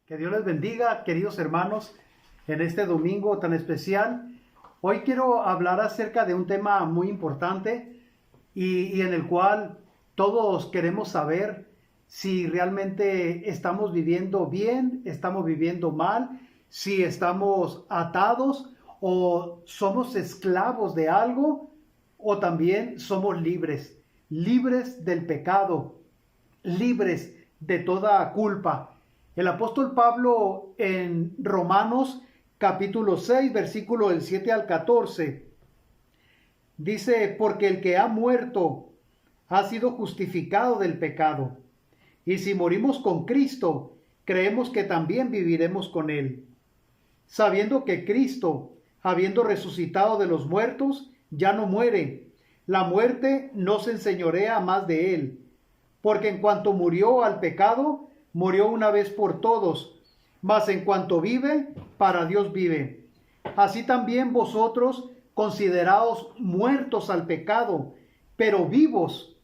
Que Dios les bendiga, queridos hermanos, en este domingo tan especial. Hoy quiero hablar acerca de un tema muy importante y en el cual todos queremos saber si realmente estamos viviendo bien, estamos viviendo mal, si estamos atados o somos esclavos de algo o también somos libres, libres del pecado, libres de toda culpa. El apóstol Pablo en Romanos capítulo 6, versículo del 7 al 14, dice: porque el que ha muerto ha sido justificado del pecado. Y si morimos con Cristo, creemos que también viviremos con Él, sabiendo que Cristo, habiendo resucitado de los muertos, ya no muere. La muerte no se enseñorea más de Él, porque en cuanto murió al pecado, murió una vez por todos, mas en cuanto vive, para Dios vive. Así también vosotros consideraos muertos al pecado, pero vivos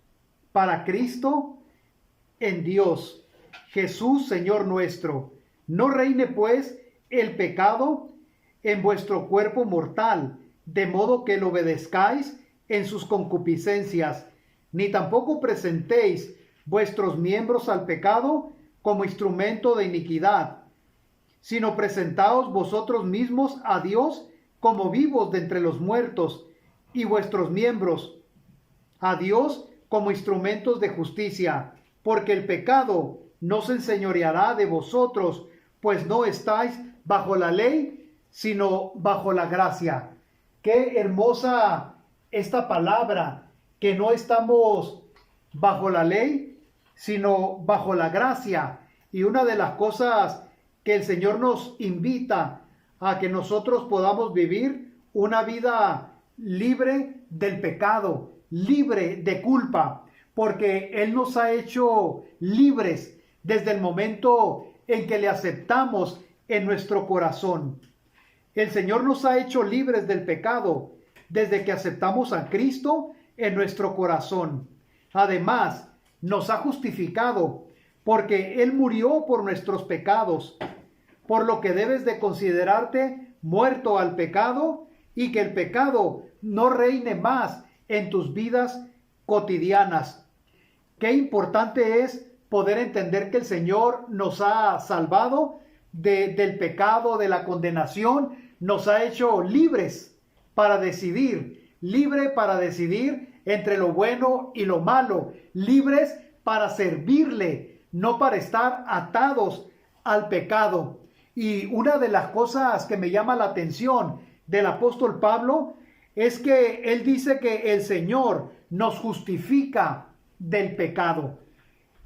para Cristo en Dios, Jesús Señor nuestro. No reine pues el pecado en vuestro cuerpo mortal, de modo que lo obedezcáis en sus concupiscencias, ni tampoco presentéis vuestros miembros al pecado como instrumento de iniquidad, sino presentaos vosotros mismos a Dios como vivos de entre los muertos, y vuestros miembros a Dios como instrumentos de justicia, porque el pecado no se enseñoreará de vosotros, pues no estáis bajo la ley, sino bajo la gracia. Qué hermosa esta palabra, que no estamos bajo la ley, sino bajo la gracia. Y una de las cosas que el Señor nos invita a que nosotros podamos vivir una vida libre del pecado, libre de culpa, porque Él nos ha hecho libres desde el momento en que le aceptamos en nuestro corazón. El Señor nos ha hecho libres del pecado desde que aceptamos a Cristo en nuestro corazón. Además, nos ha justificado porque Él murió por nuestros pecados, por lo que debes de considerarte muerto al pecado y que el pecado no reine más en tus vidas cotidianas. Qué importante es poder entender que el Señor nos ha salvado del pecado, de la condenación, nos ha hecho libres para decidir, libre para decidir entre lo bueno y lo malo, libres para servirle, no para estar atados al pecado. Y una de las cosas que me llama la atención del apóstol Pablo es que él dice que el Señor nos justifica del pecado.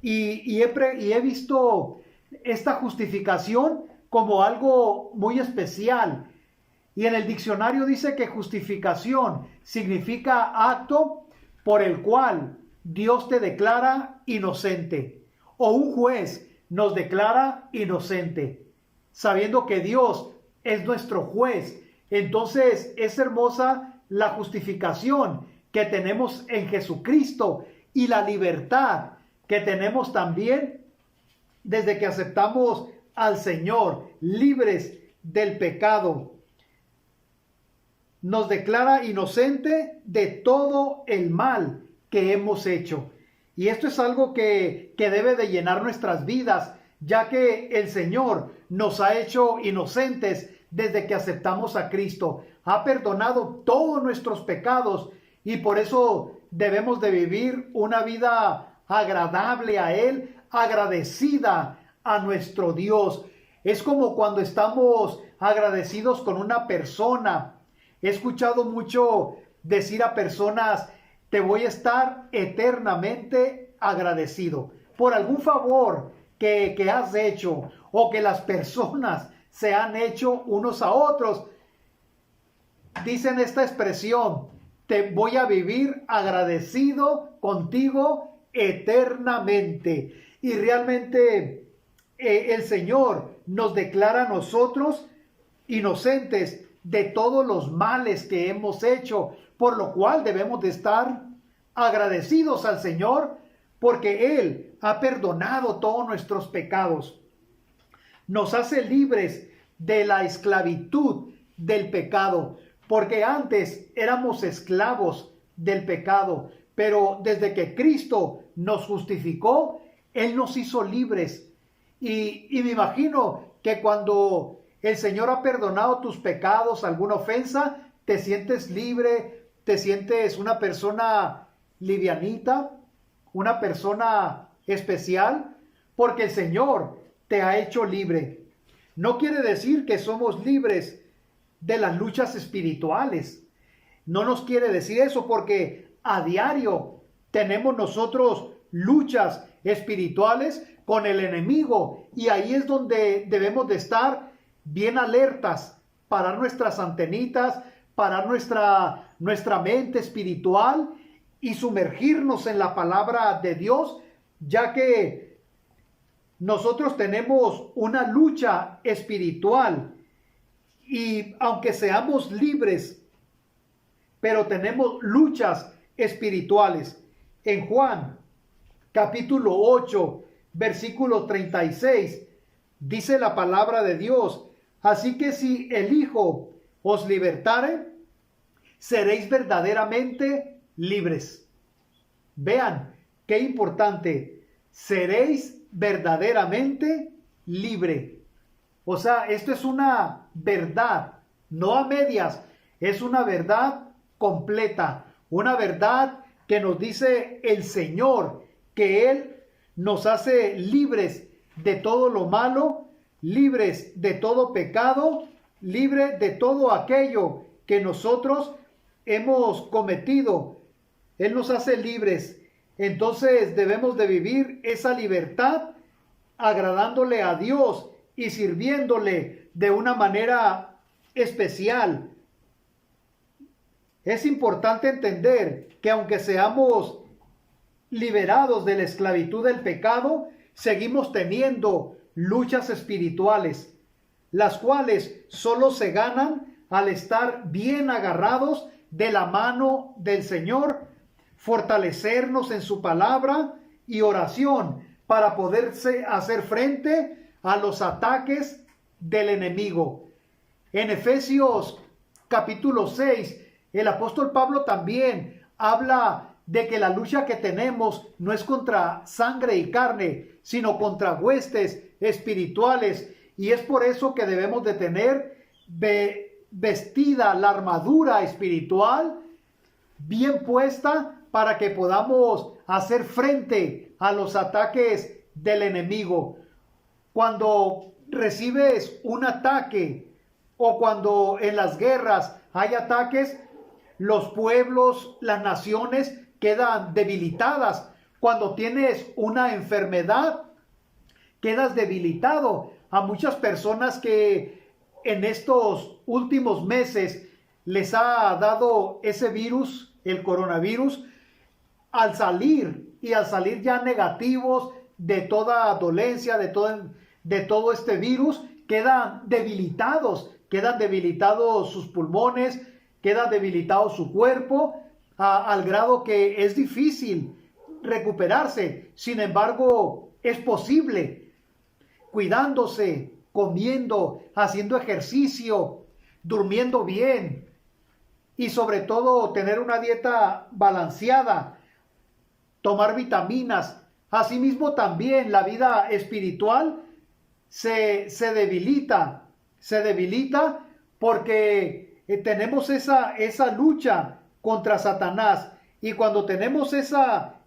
Y he visto esta justificación como algo muy especial. Y en el diccionario dice que justificación significa acto por el cual Dios te declara inocente, o un juez nos declara inocente, sabiendo que Dios es nuestro juez. Entonces es hermosa la justificación que tenemos en Jesucristo y la libertad que tenemos también desde que aceptamos al Señor, libres del pecado. Nos declara inocente de todo el mal que hemos hecho. Y esto es algo que debe de llenar nuestras vidas, ya que el Señor nos ha hecho inocentes desde que aceptamos a Cristo. Ha perdonado todos nuestros pecados y por eso debemos de vivir una vida agradable a Él, agradecida a nuestro Dios. Es como cuando estamos agradecidos con una persona. He escuchado mucho decir a personas: te voy a estar eternamente agradecido por algún favor que has hecho o que las personas se han hecho unos a otros. Dicen esta expresión: te voy a vivir agradecido contigo eternamente. Y realmente el Señor nos declara a nosotros inocentes de todos los males que hemos hecho, por lo cual debemos de estar agradecidos al Señor, porque Él ha perdonado todos nuestros pecados. nos hace libres de la esclavitud del pecado, porque antes éramos esclavos del pecado, pero desde que Cristo nos justificó, Él nos hizo libres. Y me imagino que cuando el Señor ha perdonado tus pecados, alguna ofensa, te sientes libre, te sientes una persona livianita, una persona especial, porque el Señor te ha hecho libre. No quiere decir que somos libres de las luchas espirituales. No nos quiere decir eso, porque a diario tenemos nosotros luchas espirituales con el enemigo, y ahí es donde debemos de estar bien alertas, parar nuestras antenitas, parar nuestra mente espiritual y sumergirnos en la palabra de Dios, ya que nosotros tenemos una lucha espiritual, y aunque seamos libres, pero tenemos luchas espirituales. En Juan capítulo 8, versículo 36, dice la palabra de Dios: así que si el Hijo os libertare, seréis verdaderamente libres. Vean qué importante: seréis verdaderamente libre. O sea, esto es una verdad, no a medias, es una verdad completa, una verdad que nos dice el Señor, que Él nos hace libres de todo lo malo, libres de todo pecado, libres de todo aquello que nosotros hemos cometido. Él nos hace libres. Entonces debemos de vivir esa libertad agradándole a Dios y sirviéndole de una manera especial. Es importante entender que aunque seamos liberados de la esclavitud del pecado, seguimos teniendo luchas espirituales, las cuales solo se ganan al estar bien agarrados de la mano del Señor, fortalecernos en su palabra y oración para poderse hacer frente a los ataques del enemigo. En Efesios capítulo 6, el apóstol Pablo también habla de que la lucha que tenemos no es contra sangre y carne, sino contra huestes espirituales, y es por eso que debemos de tener vestida la armadura espiritual bien puesta para que podamos hacer frente a los ataques del enemigo. Cuando recibes un ataque o cuando en las guerras hay ataques, los pueblos, las naciones quedan debilitadas. Cuando tienes una enfermedad, quedas debilitado. A muchas personas que en estos últimos meses les ha dado ese virus, el coronavirus, al salir ya negativos de toda dolencia, de todo este virus, quedan debilitados sus pulmones, queda debilitado su cuerpo, al grado que es difícil recuperarse. Sin embargo, es posible, cuidándose, comiendo, haciendo ejercicio, durmiendo bien y sobre todo tener una dieta balanceada, tomar vitaminas. Asimismo también la vida espiritual se debilita porque tenemos esa lucha contra Satanás, y cuando tenemos esa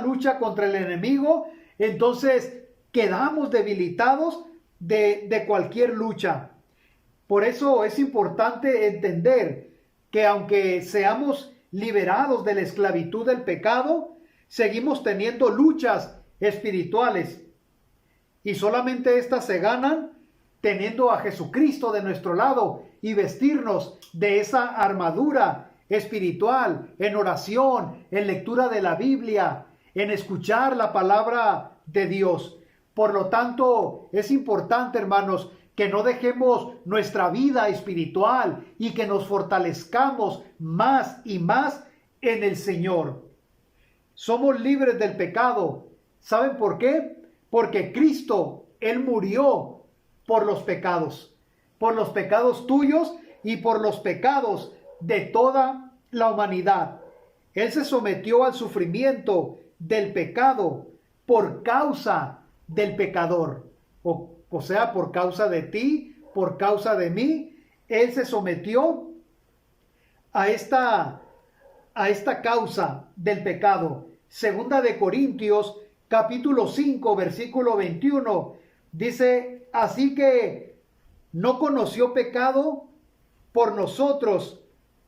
lucha contra el enemigo, entonces quedamos debilitados de cualquier lucha. Por eso es importante entender que aunque seamos liberados de la esclavitud del pecado, seguimos teniendo luchas espirituales, y solamente estas se ganan teniendo a Jesucristo de nuestro lado y vestirnos de esa armadura espiritual en oración, en lectura de la Biblia, en escuchar la palabra de Dios. Por lo tanto, es importante, hermanos, que no dejemos nuestra vida espiritual y que nos fortalezcamos más y más en el Señor. Somos libres del pecado. ¿Saben por qué? Porque Cristo, Él murió por los pecados tuyos y por los pecados de toda la humanidad. Él se sometió al sufrimiento del pecado por causa del pecador, o sea, por causa de ti, por causa de mí. Él se sometió a esta causa del pecado. Segunda de Corintios, capítulo 5, versículo 21, dice: así que no conoció pecado, por nosotros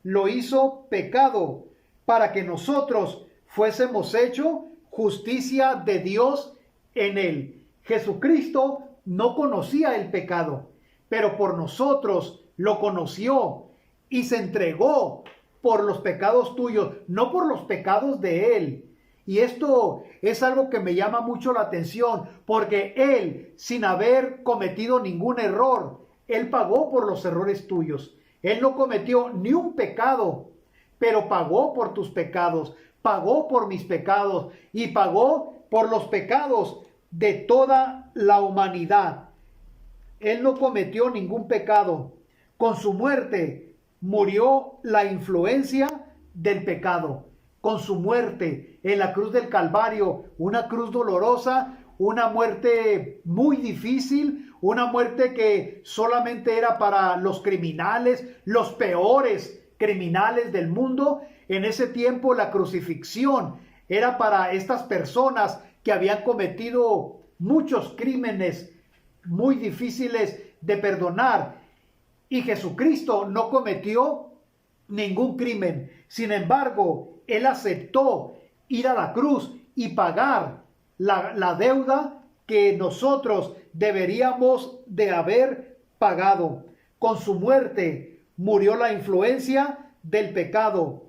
lo hizo pecado, para que nosotros fuésemos hecho justicia de Dios en él. Jesucristo no conocía el pecado, pero por nosotros lo conoció y se entregó por los pecados tuyos, no por los pecados de él. Y esto es algo que me llama mucho la atención, porque él, sin haber cometido ningún error, él pagó por los errores tuyos. Él no cometió ni un pecado, pero pagó por tus pecados, pagó por mis pecados y pagó por los pecados de toda la humanidad. Él no cometió ningún pecado. Con su muerte murió la influencia del pecado. Con su muerte en la cruz del Calvario, una cruz dolorosa, una muerte muy difícil, una muerte que solamente era para los criminales, los peores criminales del mundo. En ese tiempo la crucifixión era para estas personas que habían cometido muchos crímenes muy difíciles de perdonar. Y Jesucristo no cometió ningún crimen. Sin embargo, él aceptó ir a la cruz y pagar la deuda que nosotros deberíamos de haber pagado. Con su muerte murió la influencia del pecado,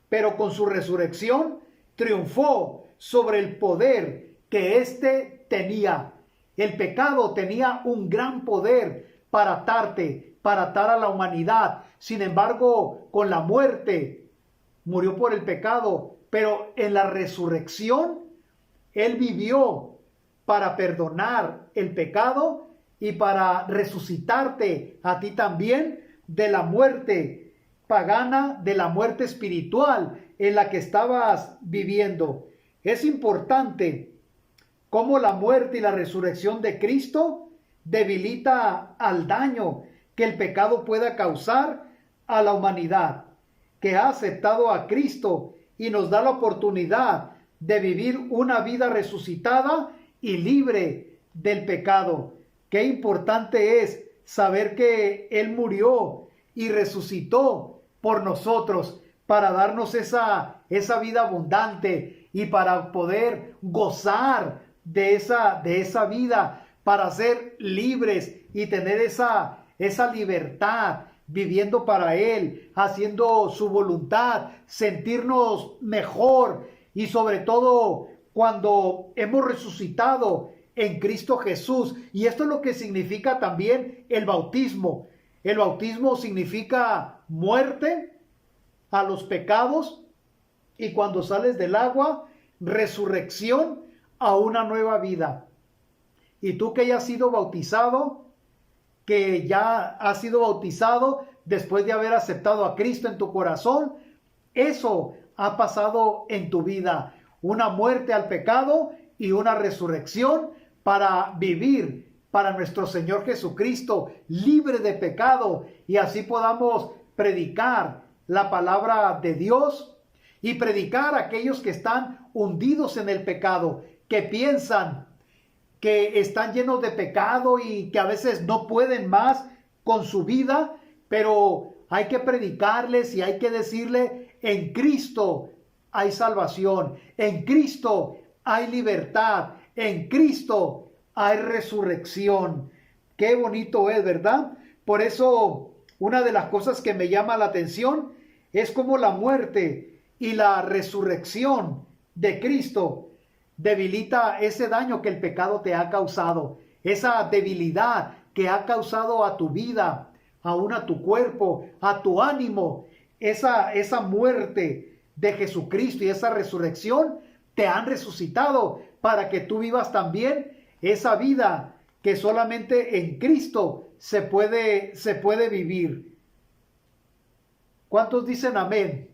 pero con su resurrección triunfó sobre el poder que éste tenía. El pecado tenía un gran poder para atarte, para atar a la humanidad. Sin embargo, con la muerte murió por el pecado, pero en la resurrección él vivió para perdonar el pecado y para resucitarte a ti también de la muerte pagana, de la muerte espiritual en la que estabas viviendo. Es importante cómo la muerte y la resurrección de Cristo debilita al daño que el pecado pueda causar a la humanidad, que ha aceptado a Cristo y nos da la oportunidad de vivir una vida resucitada y libre del pecado. Qué importante es saber que Él murió y resucitó por nosotros para darnos esa vida abundante y para poder gozar de esa vida, para ser libres y tener esa libertad, viviendo para Él, haciendo su voluntad, sentirnos mejor y sobre todo cuando hemos resucitado en Cristo Jesús. Y esto es lo que significa también el bautismo. El bautismo significa muerte a los pecados y cuando sales del agua, resurrección a una nueva vida. Y tú que ya has sido bautizado, que ya has sido bautizado después de haber aceptado a Cristo en tu corazón, eso ha pasado en tu vida. Una muerte al pecado y una resurrección para vivir para nuestro Señor Jesucristo, libre de pecado, y así podamos predicar la palabra de Dios y predicar a aquellos que están hundidos en el pecado, que piensan que están llenos de pecado y que a veces no pueden más con su vida, pero hay que predicarles y hay que decirle: en Cristo hay salvación, en Cristo hay libertad, en Cristo hay resurrección. Qué bonito es, ¿verdad? Por eso, una de las cosas que me llama la atención es cómo la muerte y la resurrección de Cristo debilita ese daño que el pecado te ha causado, esa debilidad que ha causado a tu vida, aún a tu cuerpo, a tu ánimo. Esa muerte de Jesucristo y esa resurrección te han resucitado para que tú vivas también esa vida que solamente en Cristo se puede vivir. ¿Cuántos dicen amén?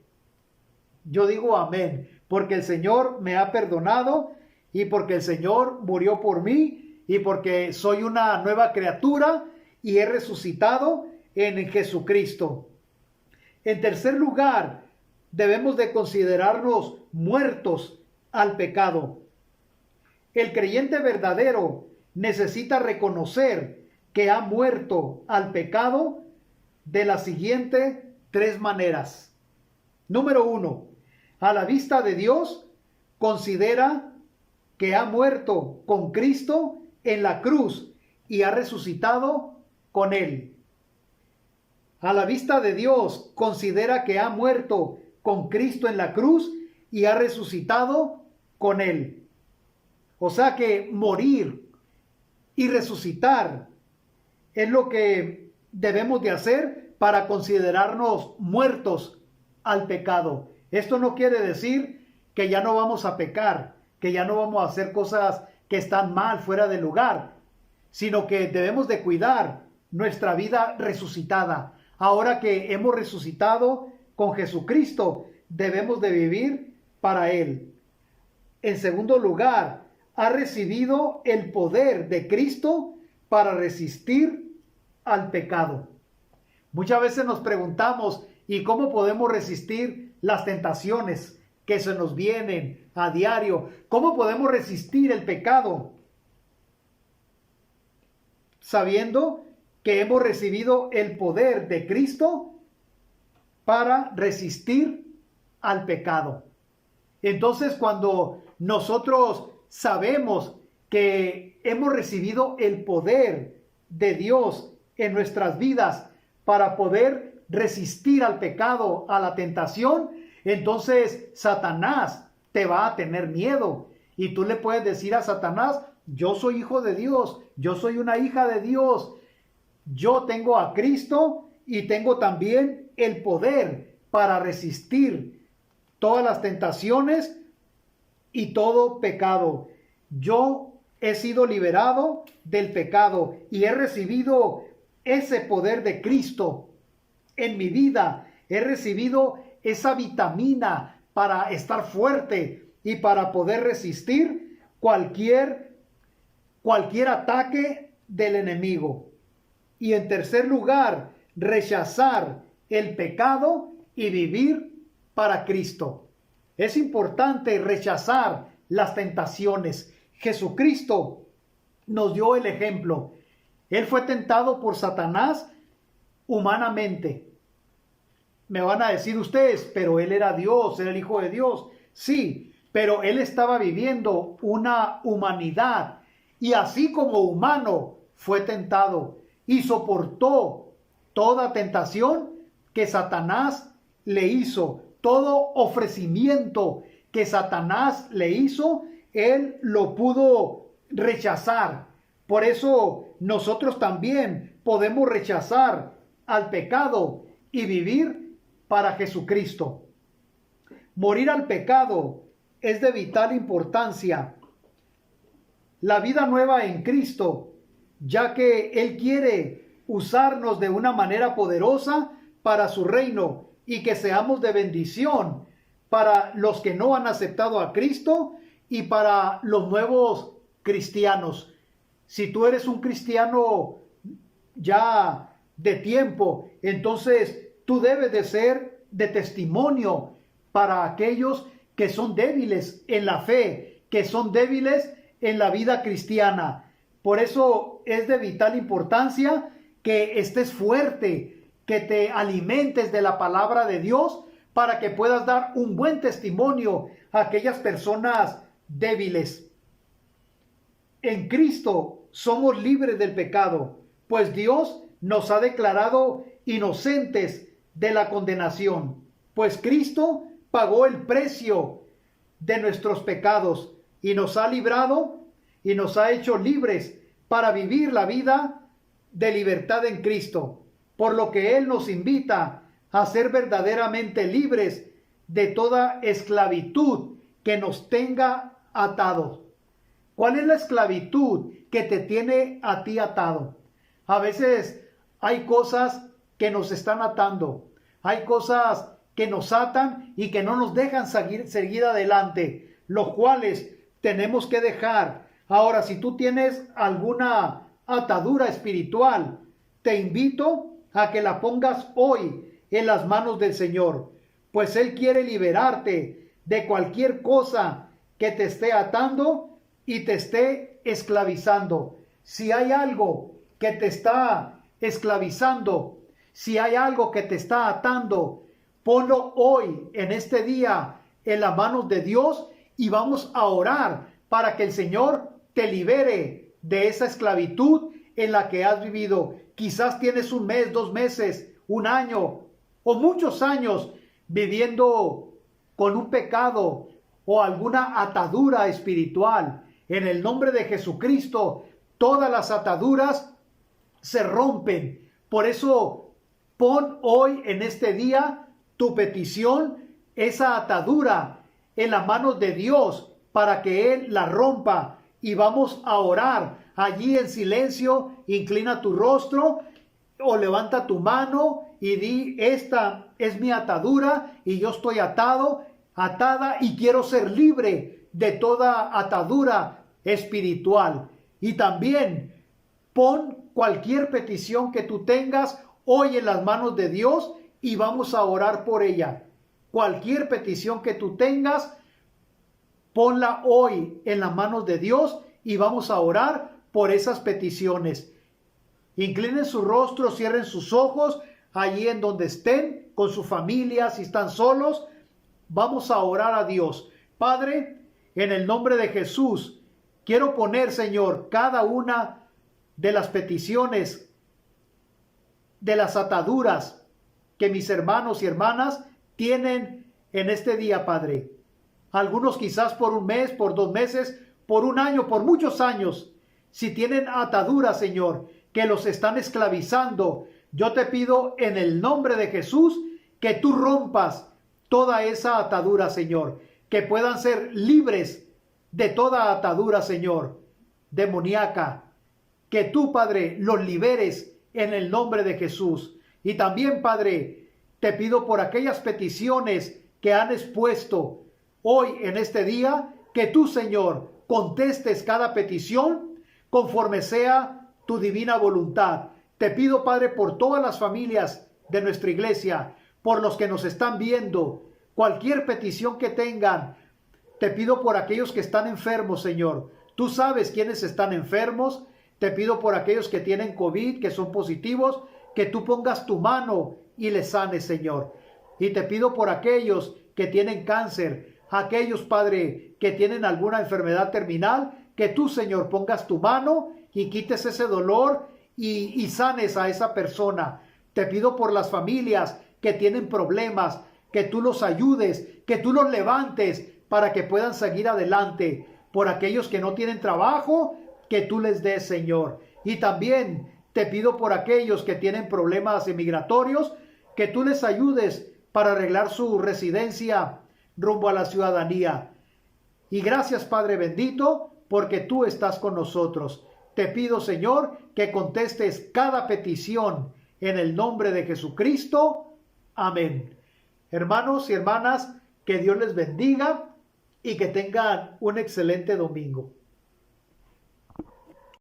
Yo digo amén, porque el Señor me ha perdonado y porque el Señor murió por mí y porque soy una nueva criatura y he resucitado en Jesucristo. En tercer lugar, debemos de considerarnos muertos al pecado. El creyente verdadero necesita reconocer que ha muerto al pecado de las siguientes tres maneras. Número 1, a la vista de Dios, considera que ha muerto con Cristo en la cruz y ha resucitado con Él. A la vista de Dios, considera que ha muerto con Cristo en la cruz y ha resucitado con Él. O sea que morir y resucitar es lo que debemos de hacer para considerarnos muertos al pecado. Esto no quiere decir que ya no vamos a pecar, que ya no vamos a hacer cosas que están mal, fuera de lugar, sino que debemos de cuidar nuestra vida resucitada. Ahora que hemos resucitado con Jesucristo, debemos de vivir para Él. En segundo lugar, ha recibido el poder de Cristo para resistir al pecado. Muchas veces nos preguntamos, ¿y cómo podemos resistir las tentaciones que se nos vienen a diario? ¿Cómo podemos resistir el pecado? Sabiendo que hemos recibido el poder de Cristo para resistir al pecado. Entonces, cuando nosotros sabemos que hemos recibido el poder de Dios en nuestras vidas para poder resistir al pecado, a la tentación, entonces Satanás te va a tener miedo. Y tú le puedes decir a Satanás, yo soy hijo de Dios, yo soy una hija de Dios, yo tengo a Cristo y tengo también el poder para resistir todas las tentaciones y todo pecado. Yo he sido liberado del pecado y he recibido ese poder de Cristo en mi vida. He recibido esa vitamina para estar fuerte y para poder resistir cualquier ataque del enemigo. Y en tercer lugar, rechazar el pecado y vivir para Cristo. Es importante rechazar las tentaciones. Jesucristo nos dio el ejemplo. Él fue tentado por Satanás humanamente. Me van a decir ustedes, pero él era Dios, era el Hijo de Dios. Sí, pero él estaba viviendo una humanidad y así como humano fue tentado y soportó toda tentación que Satanás le hizo, todo ofrecimiento que Satanás le hizo, él lo pudo rechazar. Por eso nosotros también podemos rechazar al pecado y vivir para Jesucristo. Morir al pecado es de vital importancia. La vida nueva en Cristo, ya que Él quiere usarnos de una manera poderosa para su reino y que seamos de bendición para los que no han aceptado a Cristo y para los nuevos cristianos. Si tú eres un cristiano ya de tiempo, entonces tú debes de ser de testimonio para aquellos que son débiles en la fe, que son débiles en la vida cristiana. Por eso es de vital importancia que estés fuerte, que te alimentes de la palabra de Dios para que puedas dar un buen testimonio a aquellas personas débiles. En Cristo somos libres del pecado, pues Dios nos ha declarado inocentes de la condenación, pues Cristo pagó el precio de nuestros pecados y nos ha librado y nos ha hecho libres para vivir la vida de libertad en Cristo, por lo que Él nos invita a ser verdaderamente libres de toda esclavitud que nos tenga atados. ¿Cuál es la esclavitud que te tiene a ti atado. A veces hay cosas que nos están atando. Hay cosas que nos atan y que no nos dejan seguir adelante, los cuales tenemos que dejar. Ahora, si tú tienes alguna atadura espiritual, te invito a que la pongas hoy en las manos del Señor, pues Él quiere liberarte de cualquier cosa que te esté atando y te esté esclavizando. Si hay algo que te está esclavizando, si hay algo que te está atando, ponlo hoy, en este día, en las manos de Dios y vamos a orar para que el Señor te libere de esa esclavitud en la que has vivido. Quizás tienes un mes, 2 meses, un año o muchos años viviendo con un pecado o alguna atadura espiritual. En el nombre de Jesucristo, todas las ataduras se rompen. Por eso, pon hoy en este día tu petición, esa atadura, en las manos de Dios para que Él la rompa. Y vamos a orar allí en silencio. Inclina tu rostro o levanta tu mano y di: esta es mi atadura y yo estoy atado, atada, y quiero ser libre de toda atadura espiritual. Y también pon cualquier petición que tú tengas hoy en las manos de Dios y vamos a orar por ella. Cualquier petición que tú tengas, ponla hoy en las manos de Dios y vamos a orar por esas peticiones. Inclinen su rostro, cierren sus ojos allí en donde estén, con su familia, si están solos. Vamos a orar a Dios. Padre, en el nombre de Jesús, quiero poner, Señor, cada una de las peticiones, de las ataduras que mis hermanos y hermanas tienen en este día, Padre. Algunos quizás por un mes, por 2 meses, por un año, por muchos años. Si tienen ataduras, Señor, que los están esclavizando, yo te pido en el nombre de Jesús que tú rompas toda esa atadura, Señor. Que puedan ser libres de toda atadura, Señor, demoníaca. Que tú, Padre, los liberes en el nombre de Jesús. Y también, Padre, te pido por aquellas peticiones que han expuesto hoy en este día, que tú, Señor, contestes cada petición conforme sea tu divina voluntad. Te pido, Padre, por todas las familias de nuestra iglesia, por los que nos están viendo, cualquier petición que tengan. Te pido por aquellos que están enfermos, Señor. Tú sabes quiénes están enfermos. Te pido por aquellos que tienen COVID, que son positivos, que tú pongas tu mano y les sanes, Señor. Y te pido por aquellos que tienen cáncer, aquellos, Padre, que tienen alguna enfermedad terminal, que tú, Señor, pongas tu mano y quites ese dolor y sanes a esa persona. Te pido por las familias que tienen problemas, que tú los ayudes, que tú los levantes para que puedan seguir adelante. Por aquellos que no tienen trabajo, que tú les des, Señor. Y también te pido por aquellos que tienen problemas migratorios, que tú les ayudes para arreglar su residencia rumbo a la ciudadanía. Y gracias, Padre bendito, porque tú estás con nosotros. Te pido, Señor, que contestes cada petición en el nombre de Jesucristo. Amén. Hermanos y hermanas, que Dios les bendiga y que tengan un excelente domingo.